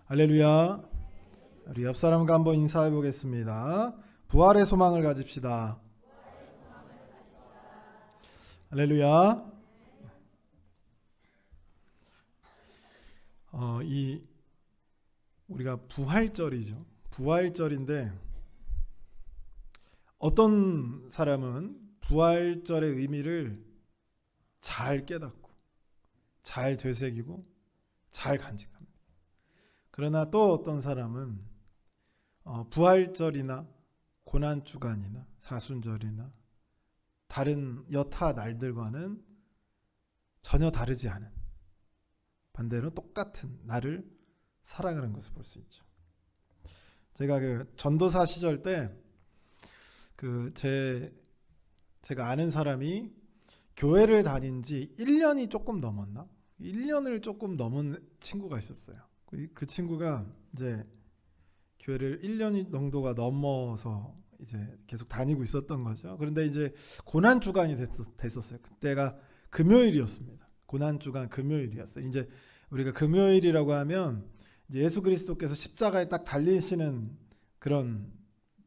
할렐루야. 우리 옆 사람과 한번 인사해 보겠습니다. 부활의 소망을 가집시다. 할렐루야. 우리가 부활절이죠. 부활절인데 어떤 사람은 부활절의 의미를 잘 깨닫고 잘 되새기고 잘 간직합니다. 그러나 또 어떤 사람은 부활절이나 고난주간이나 사순절이나 다른 여타 날들과는 전혀 다르지 않은, 반대로 똑같은 날을 살아가는 것을 볼 수 있죠. 제가 전도사 시절 때 제가 아는 사람이 교회를 다닌 지 1년이 조금 넘었나? 1년을 조금 넘은 친구가 있었어요. 그 친구가 이제 교회를 1년 정도가 넘어서 이제 계속 다니고 있었던 거죠. 그런데 이제 고난 주간이 됐었어요. 그때가 금요일이었습니다. 고난 주간 금요일이었어요. 이제 우리가 금요일이라고 하면 이제 예수 그리스도께서 십자가에 딱 달리시는 그런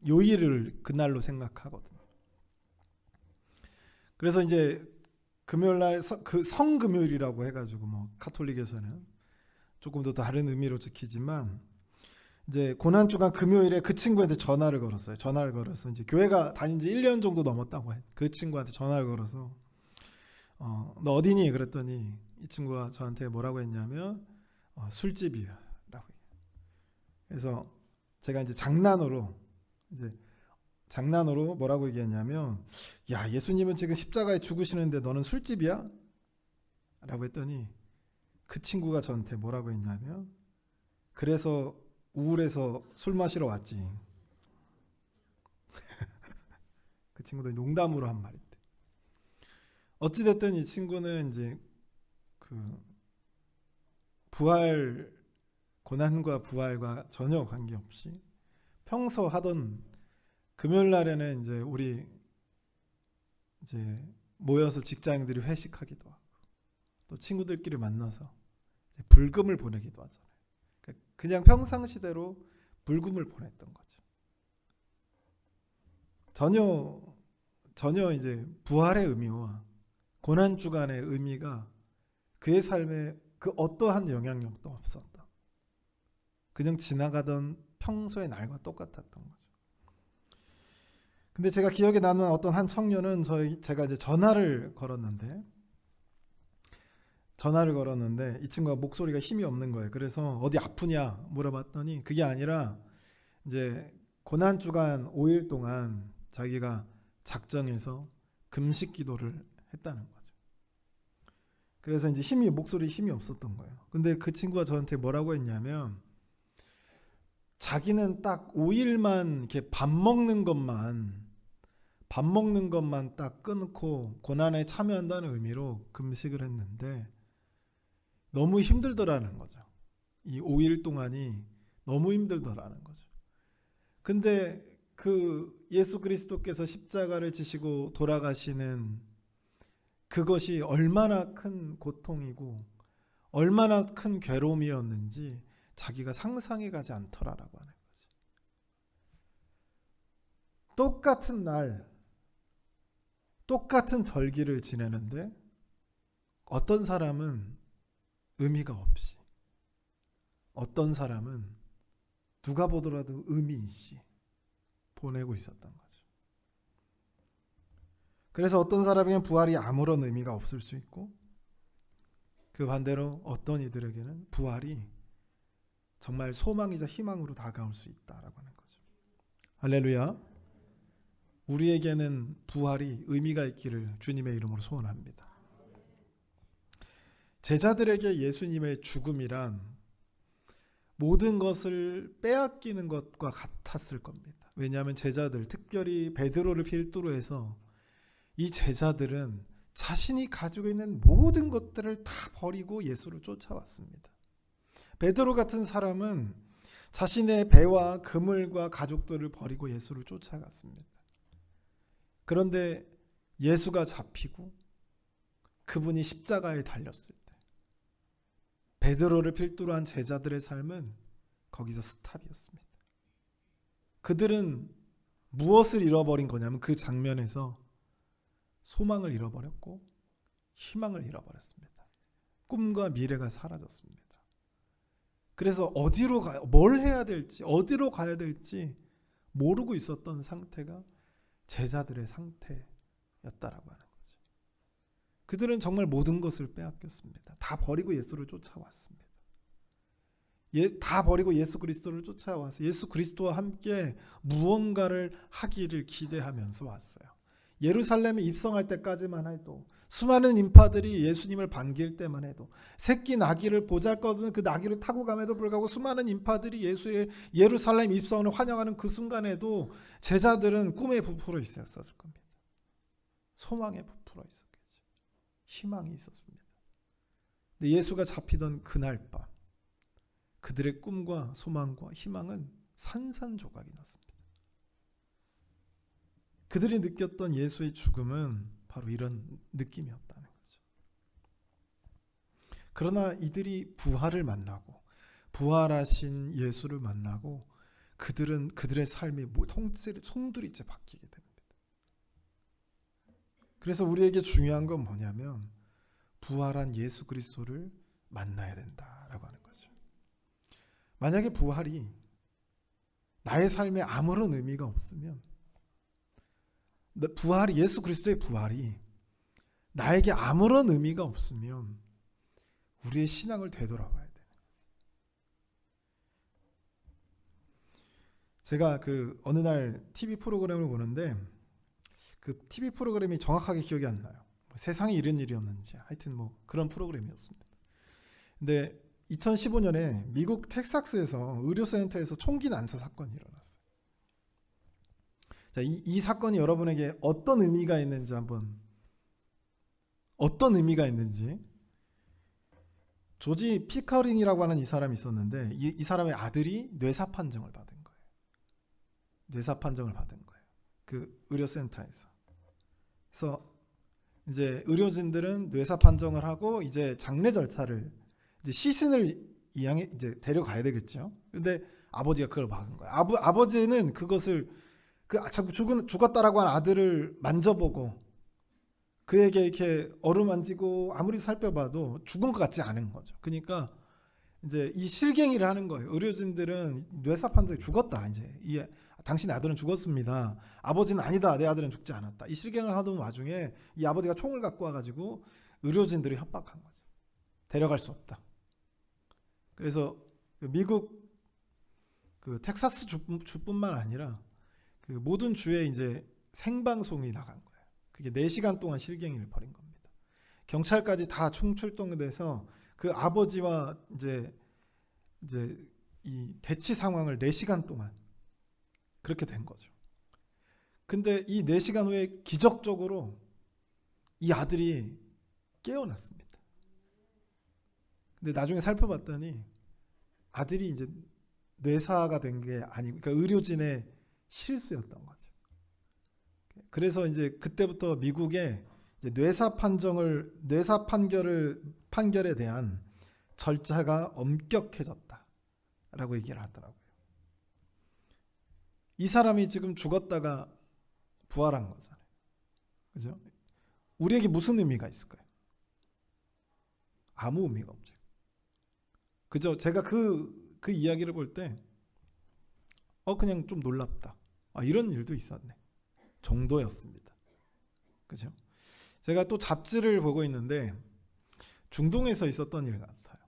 요일을 그날로 생각하거든요. 그래서 이제 금요일 날 그 성금요일이라고 해가지고 카톨릭에서는 조금 더 다른 의미로 지키지만, 이제 고난 주간 금요일에 그 친구한테 전화를 걸었어요. 전화를 걸어서 이제 교회가 다닌 지 1년 정도 넘었다고 해. 그 친구한테 전화를 걸어서 너 어디니? 그랬더니 이 친구가 저한테 뭐라고 했냐면 술집이야 라고. 그래서 제가 이제 장난으로 뭐라고 얘기했냐면, 야, 예수님은 지금 십자가에 죽으시는데 너는 술집이야? 라고 했더니 그 친구가 저한테 뭐라고 했냐면, 그래서 우울해서 술 마시러 왔지. 그 친구도 농담으로 한 말인데, 어찌됐든 이 친구는 이제 고난과 부활과 전혀 관계없이 평소 하던 금요일 날에는 이제 우리 모여서 직장인들이 회식하기도 하고 또 친구들끼리 만나서 불금을 보내기도 하잖아요. 그냥 평상시대로 불금을 보냈던 거죠. 전혀 이제 부활의 의미와 고난 주간의 의미가 그의 삶에 그 어떠한 영향력도 없었다. 그냥 지나가던 평소의 날과 똑같았던 거죠. 근데 제가 기억에 나는 어떤 한 청년은 제가 이제 전화를 걸었는데 이 친구가 목소리가 힘이 없는 거예요. 그래서 어디 아프냐 물어봤더니 그게 아니라 이제 고난 주간 5일 동안 자기가 작정해서 금식 기도를 했다는 거죠. 그래서 이제 목소리 힘이 없었던 거예요. 근데 그 친구가 저한테 뭐라고 했냐면, 자기는 딱 5일만 이렇게 밥 먹는 것만 딱 끊고 고난에 참여한다는 의미로 금식을 했는데 너무 힘들더라는 거죠. 이 5일 동안이 너무 힘들더라는 거죠. 근데 그 예수 그리스도께서 십자가를 지시고 돌아가시는 그것이 얼마나 큰 고통이고 얼마나 큰 괴로움이었는지 자기가 상상이 가지 않더라라고 하는 거죠. 똑같은 날, 똑같은 절기를 지내는데 어떤 사람은 의미가 없이, 어떤 사람은 누가 보더라도 의미 있이 보내고 있었던 거죠. 그래서 어떤 사람에게는 부활이 아무런 의미가 없을 수 있고, 그 반대로 어떤 이들에게는 부활이 정말 소망이자 희망으로 다가올 수 있다라고 하는 거죠. 할렐루야. 우리에게는 부활이 의미가 있기를 주님의 이름으로 소원합니다. 제자들에게 예수님의 죽음이란 모든 것을 빼앗기는 것과 같았을 겁니다. 왜냐하면 제자들, 특별히 베드로를 필두로 해서 이 제자들은 자신이 가지고 있는 모든 것들을 다 버리고 예수를 쫓아왔습니다. 베드로 같은 사람은 자신의 배와 그물과 가족들을 버리고 예수를 쫓아갔습니다. 그런데 예수가 잡히고 그분이 십자가에 달렸을 때 베드로를 필두로 한 제자들의 삶은 거기서 스탑이었습니다. 그들은 무엇을 잃어버린 거냐면 그 장면에서 소망을 잃어버렸고 희망을 잃어버렸습니다. 꿈과 미래가 사라졌습니다. 그래서 어디로 가요? 뭘 해야 될지, 어디로 가야 될지 모르고 있었던 상태가 제자들의 상태였다라고 하는 거죠. 그들은 정말 모든 것을 빼앗겼습니다. 다 버리고 예수를 쫓아왔습니다. 다 버리고 예수 그리스도를 쫓아와서 예수 그리스도와 함께 무언가를 하기를 기대하면서 왔어요. 예루살렘에 입성할 때까지만 해도 수많은 인파들이 예수님을 반길 때만 해도 새끼 나귀를 보잘것없는 그 나귀를 타고 감에도 불구하고 수많은 인파들이 예수의 예루살렘 입성을 환영하는 그 순간에도 제자들은 꿈에 부풀어 있었을 겁니다. 소망에 부풀어 있었겠죠. 희망이 있었습니다. 근데 예수가 잡히던 그날 밤 그들의 꿈과 소망과 희망은 산산조각이 났습니다. 그들이 느꼈던 예수의 죽음은 바로 이런 느낌이었다는 거죠. 그러나 이들이 부활을 만나고 부활하신 예수를 만나고 그들은 그들의 삶이 송두리째 바뀌게 됩니다. 그래서 우리에게 중요한 건 뭐냐면 부활한 예수 그리스도를 만나야 된다라고 하는 거죠. 만약에 부활이 나의 삶에 아무런 의미가 없으면 부활이 예수 그리스도의 부활이 나에게 아무런 의미가 없으면 우리의 신앙을 되돌아봐야 돼요. 제가 어느 날 TV 프로그램을 보는데 그 TV 프로그램이 정확하게 기억이 안 나요. 세상에 이런 일이었는지 하여튼 그런 프로그램이었습니다. 근데 2015년에 미국 텍사스에서 의료센터에서 총기 난사 사건이 일어났어요. 자, 이 사건이 여러분에게 어떤 의미가 있는지 조지 피커링이라고 하는 이 사람이 있었는데 이 사람의 아들이 뇌사 판정을 받은 거예요. 그 의료센터에서. 그래서 이제 의료진들은 뇌사 판정을 하고 이제 장례 절차를 이제 시신을 이제 데려가야 되겠죠. 근데 아버지가 그걸 막은 거예요. 아버지는 그것을 자꾸 죽었다라고 한 아들을 만져보고 그에게 이렇게 어루만지고 아무리 살펴봐도 죽은 것 같지 않은 거죠. 그러니까 이제 이 실갱이를 하는 거예요. 의료진들은 뇌사 판정이 죽었다. 이제 당신의 아들은 죽었습니다. 아버지는 아니다. 내 아들은 죽지 않았다. 이 실갱을 하던 와중에 이 아버지가 총을 갖고 와가지고 의료진들이 협박한 거죠. 데려갈 수 없다. 그래서 미국 텍사스 주뿐만 아니라 모든 주에 이제 생방송이 나간 거예요. 그게 4시간 동안 실갱이를 벌인 겁니다. 경찰까지 다 총출동돼서 그 아버지와 이제 이 대치 상황을 4시간 동안 그렇게 된 거죠. 근데 이 4시간 후에 기적적으로 이 아들이 깨어났습니다. 근데 나중에 살펴봤더니 아들이 이제 뇌사가 된 게 아니고 그러니까 의료진의 실수였던 거죠. 그래서 이제 그때부터 미국의 뇌사 판결에 대한 절차가 엄격해졌다라고 얘기를 하더라고요. 이 사람이 지금 죽었다가 부활한 거잖아요. 그죠? 우리에게 무슨 의미가 있을까요? 아무 의미가 없죠. 그죠? 제가 그 이야기를 볼 때 그냥 좀 놀랍다. 이런 일도 있었네. 정도였습니다. 그죠? 제가 또 잡지를 보고 있는데 중동에서 있었던 일 같아요.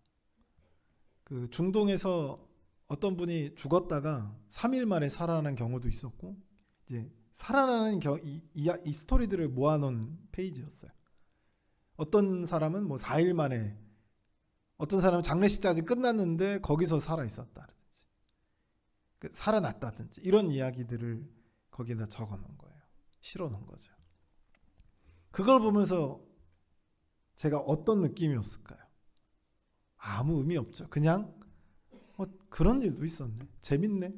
그 중동에서 어떤 분이 죽었다가 3일 만에 살아나는 경우도 있었고 이제 살아나는 이 스토리들을 모아놓은 페이지였어요. 어떤 사람은 4일 만에 어떤 사람은 장례식까지 끝났는데 거기서 살아있었다든지 살아났다든지 이런 이야기들을 거기에다 적어놓은 거예요. 실어놓은 거죠. 그걸 보면서 제가 어떤 느낌이었을까요? 아무 의미 없죠. 그냥 그런 일도 있었네. 재밌네.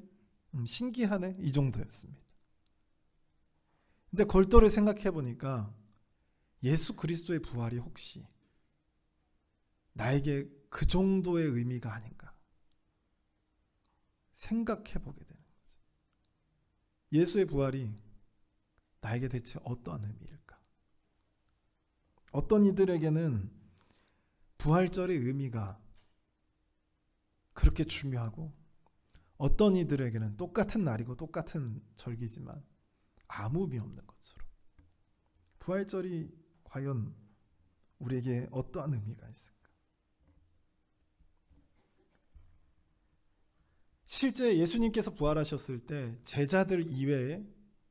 신기하네. 이 정도였습니다. 근데 골똘히 생각해 보니까 예수 그리스도의 부활이 혹시 나에게 그 정도의 의미가 아닌가. 생각해 보게 되는 거죠. 예수의 부활이 나에게 대체 어떠한 의미일까? 어떤 이들에게는 부활절의 의미가 그렇게 중요하고, 어떤 이들에게는 똑같은 날이고 똑같은 절기지만 아무 의미 없는 것처럼, 부활절이 과연 우리에게 어떠한 의미가 있을까? 실제 예수님께서 부활하셨을 때 제자들 이외에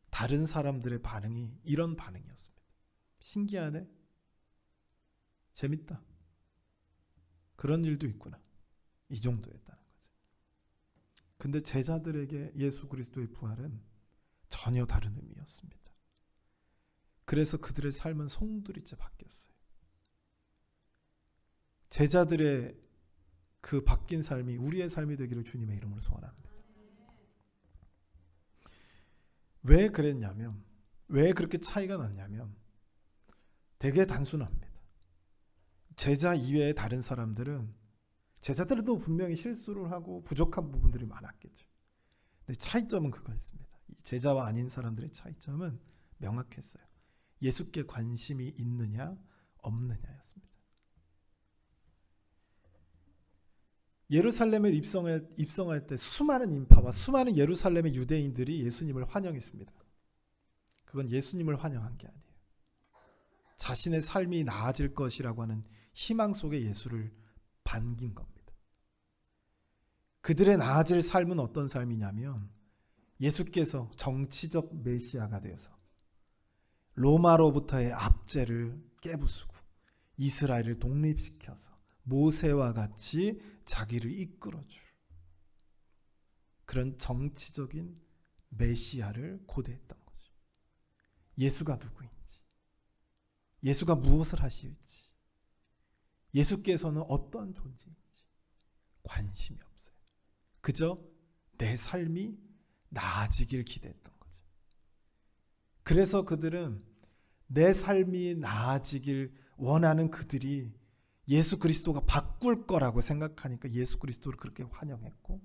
다른 사람들의 반응이 이런 반응이었습니다. 신기하네, 재밌다, 그런 일도 있구나, 이 정도였다는 거죠. 근데 제자들에게 예수 그리스도의 부활은 전혀 다른 의미였습니다. 그래서 그들의 삶은 송두리째 바뀌었어요. 제자들의 그 바뀐 삶이 우리의 삶이 되기를 주님의 이름으로 소원합니다. 왜 그랬냐면, 왜 그렇게 차이가 났냐면 되게 단순합니다. 제자 이외의 다른 사람들은, 제자들도 분명히 실수를 하고 부족한 부분들이 많았겠죠. 근데 차이점은 그거였습니다. 제자와 아닌 사람들의 차이점은 명확했어요. 예수께 관심이 있느냐 없느냐였습니다. 예루살렘에 입성할 때 수많은 인파와 수많은 예루살렘의 유대인들이 예수님을 환영했습니다. 그건 예수님을 환영한 게 아니에요. 자신의 삶이 나아질 것이라고 하는 희망 속에 예수를 반긴 겁니다. 그들의 나아질 삶은 어떤 삶이냐면, 예수께서 정치적 메시아가 되어서 로마로부터의 압제를 깨부수고 이스라엘을 독립시켜서 모세와 같이 자기를 이끌어줄 그런 정치적인 메시아를 고대했던 거죠. 예수가 누구인지, 예수가 무엇을 하실지, 예수께서는 어떤 존재인지 관심이 없어요. 그저 내 삶이 나아지길 기대했던 거죠. 그래서 그들은 내 삶이 나아지길 원하는 그들이 예수 그리스도가 바꿀 거라고 생각하니까 예수 그리스도를 그렇게 환영했고,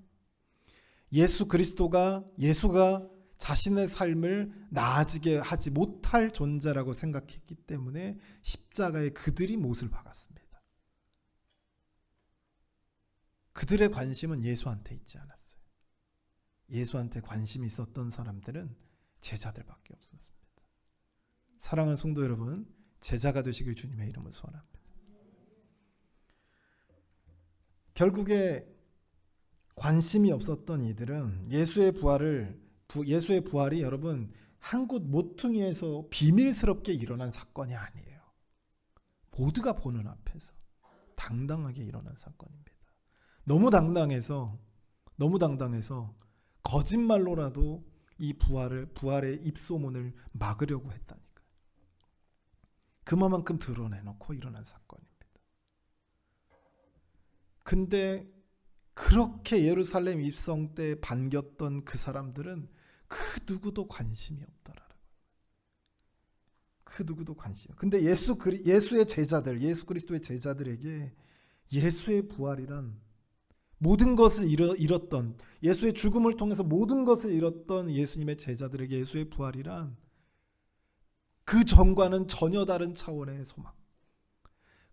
예수가 자신의 삶을 나아지게 하지 못할 존재라고 생각했기 때문에 십자가에 그들이 못을 박았습니다. 그들의 관심은 예수한테 있지 않았어요. 예수한테 관심이 있었던 사람들은 제자들밖에 없었습니다. 사랑하는 성도 여러분, 제자가 되시길 주님의 이름으로 소원합니다. 결국에 관심이 없었던 이들은 예수의 부활이 여러분 한 곳 모퉁이에서 비밀스럽게 일어난 사건이 아니에요. 모두가 보는 앞에서 당당하게 일어난 사건입니다. 너무 당당해서 거짓말로라도 이 부활의 입소문을 막으려고 했다니까요. 그만큼 드러내놓고 일어난 사건입니다. 근데 그렇게 예루살렘 입성 때 반겼던 그 사람들은 그 누구도 관심이 없더라고요. 그 누구도 관심이. 근데 예수의 제자들, 예수 그리스도의 제자들에게 예수의 부활이란, 모든 것을 잃었던, 예수의 죽음을 통해서 모든 것을 잃었던 예수님의 제자들에게 예수의 부활이란 그 전과는 전혀 다른 차원의 소망,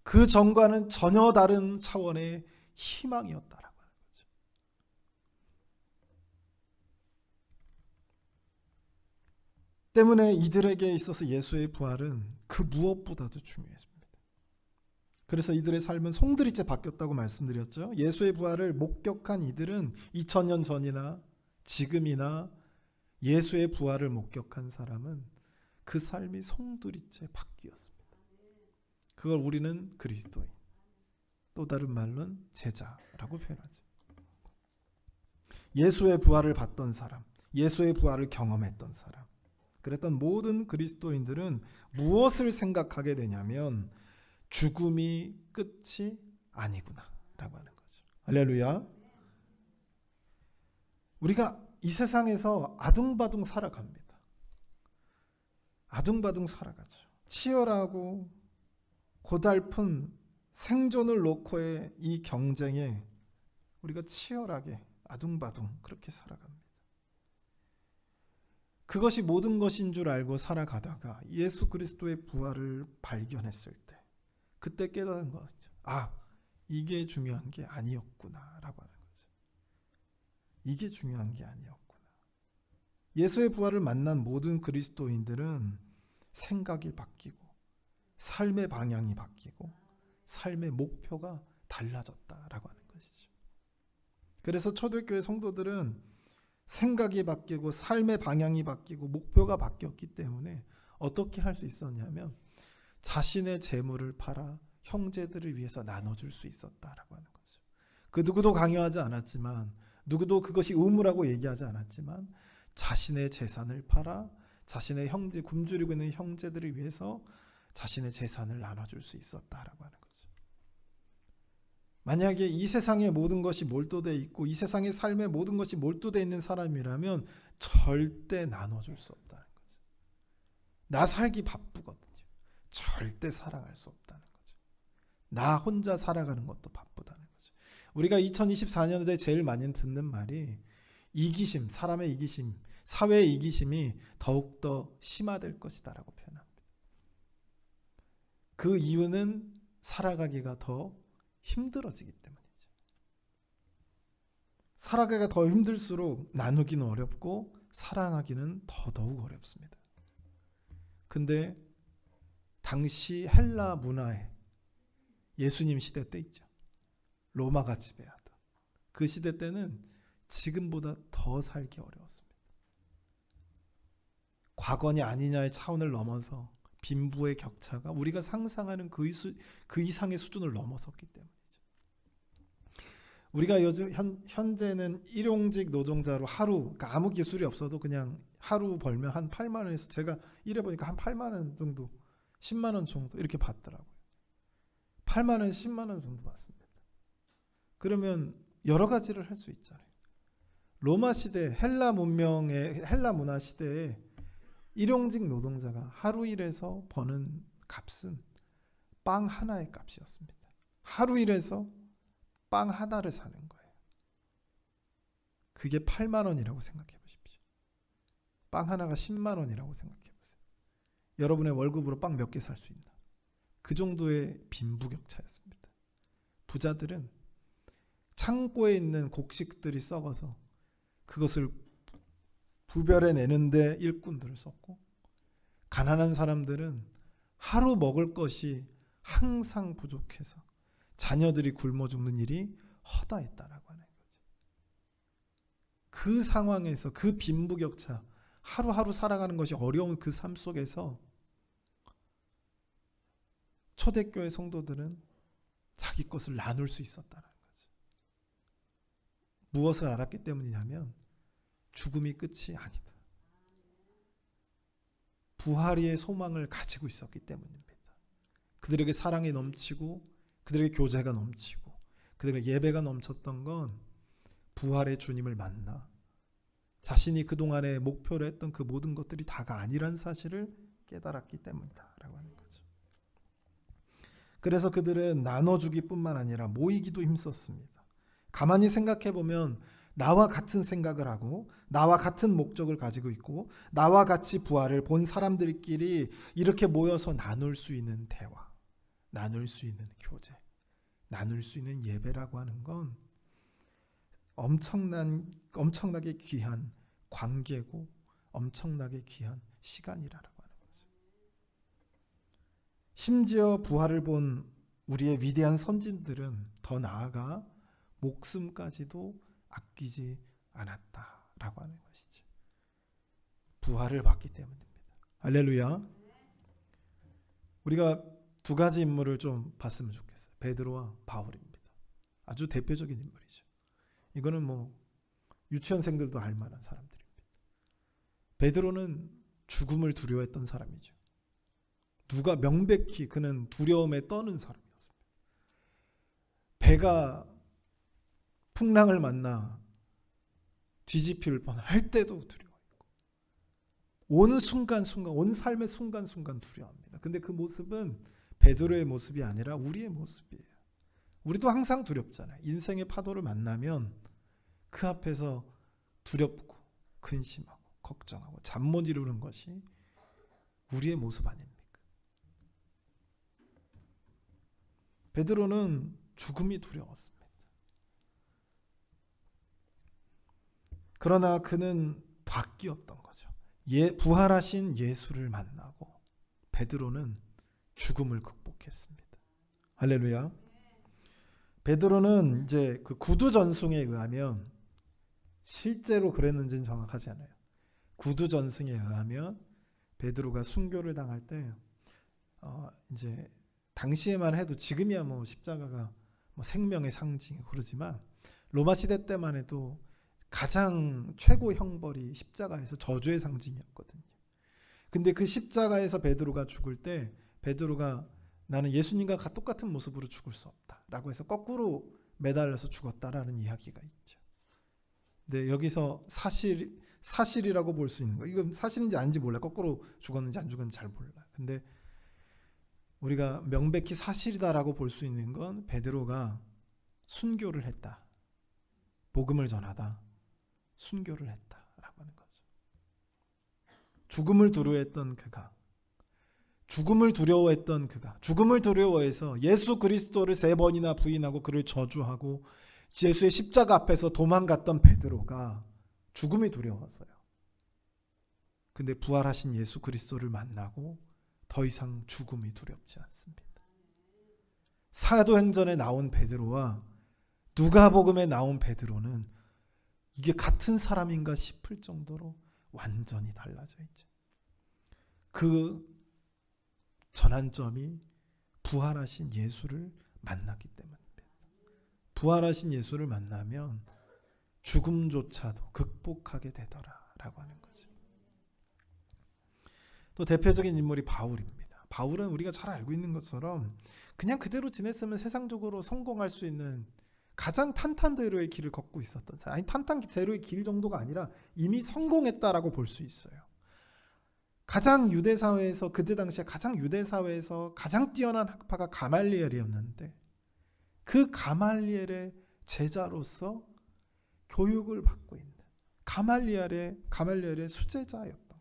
그 전과는 전혀 다른 차원의 희망이었다라고 하는 거죠. 때문에 이들에게 있어서 예수의 부활은 그 무엇보다도 중요했습니다. 그래서 이들의 삶은 송두리째 바뀌었다고 말씀드렸죠. 예수의 부활을 목격한 이들은 2000년 전이나 지금이나 예수의 부활을 목격한 사람은 그 삶이 송두리째 바뀌었습니다. 그걸 우리는 그리스도인, 또 다른 말로는 제자라고 표현하죠. 예수의 부활을 봤던 사람, 예수의 부활을 경험했던 사람, 그랬던 모든 그리스도인들은 무엇을 생각하게 되냐면 죽음이 끝이 아니구나 라고 하는 거죠. 할렐루야. 우리가 이 세상에서 아둥바둥 살아갑니다. 아둥바둥 살아가죠. 치열하고 고달픈 생존을 놓고의 이 경쟁에 우리가 치열하게 아둥바둥 그렇게 살아갑니다. 그것이 모든 것인 줄 알고 살아가다가 예수 그리스도의 부활을 발견했을 때 그때 깨달은 거죠. 아, 이게 중요한 게 아니었구나 라고 하는 거죠. 이게 중요한 게 아니었구나. 예수의 부활을 만난 모든 그리스도인들은 생각이 바뀌고 삶의 방향이 바뀌고 삶의 목표가 달라졌다라고 하는 것이죠. 그래서 초대교회 성도들은 생각이 바뀌고 삶의 방향이 바뀌고 목표가 바뀌었기 때문에 어떻게 할 수 있었냐면 자신의 재물을 팔아 형제들을 위해서 나눠줄 수 있었다라고 하는 거죠. 그 누구도 강요하지 않았지만 누구도 그것이 의무라고 얘기하지 않았지만 자신의 재산을 팔아 자신의 형제 굶주리고 있는 형제들을 위해서 자신의 재산을 나눠줄 수 있었다라고 하는 거죠. 만약에 이 세상의 모든 것이 몰두되어 있고 이 세상의 삶의 모든 것이 몰두되어 있는 사람이라면 절대 나눠줄 수 없다는 거죠. 나 살기 바쁘거든요. 절대 사랑할 수 없다는 거죠. 나 혼자 살아가는 것도 바쁘다는 거죠. 우리가 2024년도에 제일 많이 듣는 말이 이기심, 사람의 이기심, 사회의 이기심이 더욱더 심화될 것이다라고 표현합니다. 그 이유는 살아가기가 더 힘들어지기 때문이죠. 살아가기가 더 힘들수록 나누기는 어렵고 사랑하기는 더더욱 어렵습니다. 근데 당시 헬라 문화에 예수님 시대 때 있죠. 로마가 지배하던 그 시대 때는 지금보다 더 살기 어려웠습니다. 과거냐 아니냐의 차원을 넘어서 빈부의 격차가 우리가 상상하는 그 이상의 수준을 넘어섰기 때문이죠. 우리가 요즘 현재는 일용직 노동자로 하루, 그러니까 아무 기술이 없어도 그냥 하루 벌면 한 8만 원에서 제가 일해보니까 한 8만 원 정도, 10만 원 정도 이렇게 받더라고요. 8만 원, 10만 원 정도 받습니다. 그러면 여러 가지를 할 수 있잖아요. 로마 시대, 헬라 문화 시대에 일용직 노동자가 하루 일해서 버는 값은 빵 하나의 값이었습니다. 하루 일해서 빵 하나를 사는 거예요. 그게 8만 원이라고 생각해 보십시오. 빵 하나가 10만 원이라고 생각해 보세요. 여러분의 월급으로 빵 몇 개 살 수 있나? 그 정도의 빈부격차였습니다. 부자들은 창고에 있는 곡식들이 썩어서 그것을 부별해 내는데 일꾼들을 썼고, 가난한 사람들은 하루 먹을 것이 항상 부족해서 자녀들이 굶어 죽는 일이 허다했다라고 하는 거죠. 그 상황에서 그 빈부격차, 하루하루 살아가는 것이 어려운 그 삶 속에서 초대교회 성도들은 자기 것을 나눌 수 있었다는 거죠. 무엇을 알았기 때문이냐면 죽음이 끝이 아니다. 부활의 소망을 가지고 있었기 때문입니다. 그들에게 사랑이 넘치고 그들에게 교제가 넘치고 그들에게 예배가 넘쳤던 건 부활의 주님을 만나 자신이 그동안에 목표로 했던 그 모든 것들이 다가 아니란 사실을 깨달았기 때문이다라고 하는 거죠. 그래서 그들은 나눠주기뿐만 아니라 모이기도 힘썼습니다. 가만히 생각해보면 나와 같은 생각을 하고 나와 같은 목적을 가지고 있고 나와 같이 부활을 본 사람들끼리 이렇게 모여서 나눌 수 있는 대화, 나눌 수 있는 교제, 나눌 수 있는 예배라고 하는 건 엄청나게 귀한 관계고 엄청나게 귀한 시간이라고 하는 거죠. 심지어 부활을 본 우리의 위대한 선진들은 더 나아가 목숨까지도 아끼지 않았다라고 하는 것이죠. 부활을 봤기 때문입니다. 할렐루야. 우리가 두 가지 인물을 좀 봤으면 좋겠어요. 베드로와 바울입니다. 아주 대표적인 인물이죠. 이거는 뭐 유치원생들도 알 만한 사람들입니다. 베드로는 죽음을 두려워했던 사람이죠. 누가 명백히 그는 두려움에 떠는 사람이었습니다. 배가 풍랑을 만나 뒤집힐 뻔할 때도 두려워했고 온 순간순간 온 삶의 순간순간 두려워합니다. 근데 그 모습은 베드로의 모습이 아니라 우리의 모습이에요. 우리도 항상 두렵잖아요. 인생의 파도를 만나면 그 앞에서 두렵고 근심하고 걱정하고 잠 못 이루는 것이 우리의 모습 아닙니까? 베드로는 죽음이 두려웠습니다. 그러나 그는 바뀌었던 거죠. 부활하신 예수를 만나고 베드로는 죽음을 극복했습니다. 할렐루야. 베드로는 이제 그 구두 전승에 의하면, 실제로 그랬는지는 정확하지 않아요. 구두 전승에 의하면 베드로가 순교를 당할 때 이제 당시에만 해도, 지금이야 뭐 십자가가 뭐 생명의 상징이고 그러지만 로마 시대 때만 해도 가장 최고 형벌이 십자가에서 저주의 상징이었거든요. 근데 그 십자가에서 베드로가 죽을 때 베드로가 나는 예수님과 똑같은 모습으로 죽을 수 없다라고 해서 거꾸로 매달려서 죽었다라는 이야기가 있죠. 근데 여기서 사실이라고 볼 수 있는 거, 이건 사실인지 아닌지 몰라. 거꾸로 죽었는지 안 죽었는지 잘 몰라. 근데 우리가 명백히 사실이다라고 볼 수 있는 건 베드로가 순교를 했다, 복음을 전하다, 순교를 했다라고 하는 거죠. 죽음을 두려워했던 그가, 죽음을 두려워해서 예수 그리스도를 3번이나 부인하고 그를 저주하고 예수의 십자가 앞에서 도망갔던 베드로가 죽음이 두려웠어요. 근데 부활하신 예수 그리스도를 만나고 더 이상 죽음이 두렵지 않습니다. 사도행전에 나온 베드로와 누가복음에 나온 베드로는 이게 같은 사람인가 싶을 정도로 완전히 달라져 있죠. 그 전환점이 부활하신 예수를 만났기 때문입니다. 부활하신 예수를 만나면 죽음조차도 극복하게 되더라라고 하는 거죠. 또 대표적인 인물이 바울입니다. 바울은 우리가 잘 알고 있는 것처럼 그냥 그대로 지냈으면 세상적으로 성공할 수 있는 가장 탄탄대로의 길을 걷고 있었던 사람. 아니, 탄탄대로의 길 정도가 아니라 이미 성공했다라고 볼 수 있어요. 가장 유대사회에서, 그때 당시에 가장 유대사회에서 가장 뛰어난 학파가 가말리엘이었는데 그 가말리엘의 제자로서 교육을 받고 있는 가말리엘의 수제자였던 거죠.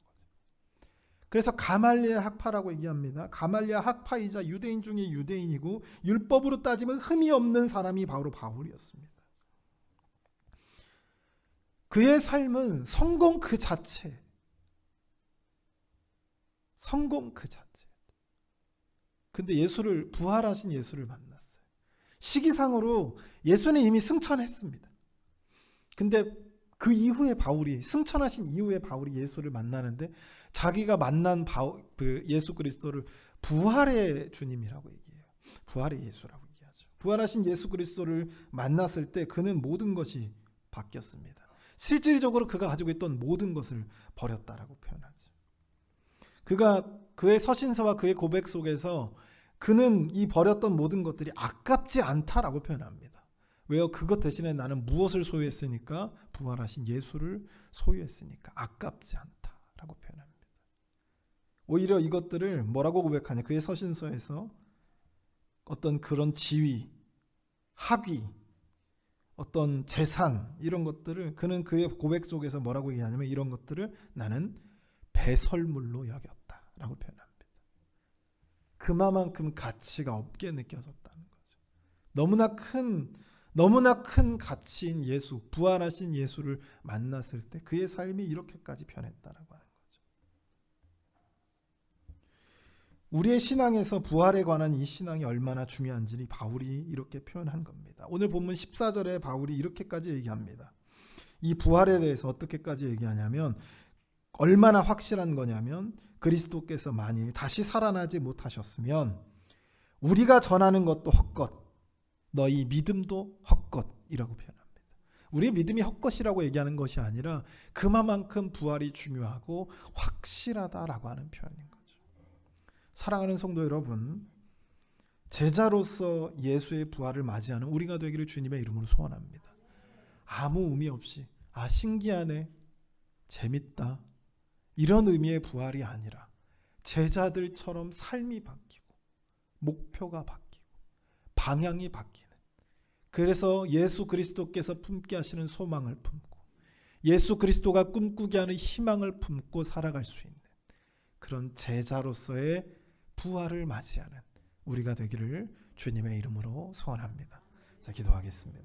그래서 가말리엘 학파라고 얘기합니다. 가말리엘 학파이자 유대인 중에 유대인이고 율법으로 따지면 흠이 없는 사람이 바로 바울이었습니다. 그의 삶은 성공 그 자체. 근데 부활하신 예수를 만났어요. 시기상으로 예수는 이미 승천했습니다. 근데 그 이후에 승천하신 이후에 바울이 예수를 만나는데 자기가 만난 예수 그리스도를 부활의 주님이라고 얘기해요. 부활의 예수라고 얘기하죠. 부활하신 예수 그리스도를 만났을 때 그는 모든 것이 바뀌었습니다. 실질적으로 그가 가지고 있던 모든 것을 버렸다라고 표현하죠. 그의 서신서와 그의 고백 속에서 그는 이 버렸던 모든 것들이 아깝지 않다라고 표현합니다. 왜요? 그것 대신에 나는 무엇을 소유했으니까? 부활하신 예수를 소유했으니까 아깝지 않다라고 표현합니다. 오히려 이것들을 뭐라고 고백하냐? 그의 서신서에서 어떤 그런 지위, 학위, 어떤 재산, 이런 것들을 그는 그의 고백 속에서 뭐라고 얘기하냐면 이런 것들을 나는 배설물로 여겼다라고 표현합니다. 그만큼 가치가 없게 느껴졌다는 거죠. 너무나 큰 가치인 예수, 부활하신 예수를 만났을 때 그의 삶이 이렇게까지 변했다라고 하는 거죠. 우리의 신앙에서 부활에 관한 이 신앙이 얼마나 중요한지 바울이 이렇게 표현한 겁니다. 오늘 본문 14절에 바울이 이렇게까지 얘기합니다. 이 부활에 대해서 어떻게까지 얘기하냐면 얼마나 확실한 거냐면 그리스도께서 만일 다시 살아나지 못하셨으면 우리가 전하는 것도 헛것, 너희 믿음도 헛것이라고 표현합니다. 우리의 믿음이 헛것이라고 얘기하는 것이 아니라 그만큼 부활이 중요하고 확실하다라고 하는 표현인 거죠. 사랑하는 성도 여러분, 제자로서 예수의 부활을 맞이하는 우리가 되기를 주님의 이름으로 소원합니다. 아무 의미 없이 신기하네, 재밌다, 이런 의미의 부활이 아니라 제자들처럼 삶이 바뀌고 목표가 바뀌고 방향이 바뀌는 그래서 예수 그리스도께서 품게 하시는 소망을 품고 예수 그리스도가 꿈꾸게 하는 희망을 품고 살아갈 수 있는 그런 제자로서의 부활을 맞이하는 우리가 되기를 주님의 이름으로 소원합니다. 자, 기도하겠습니다.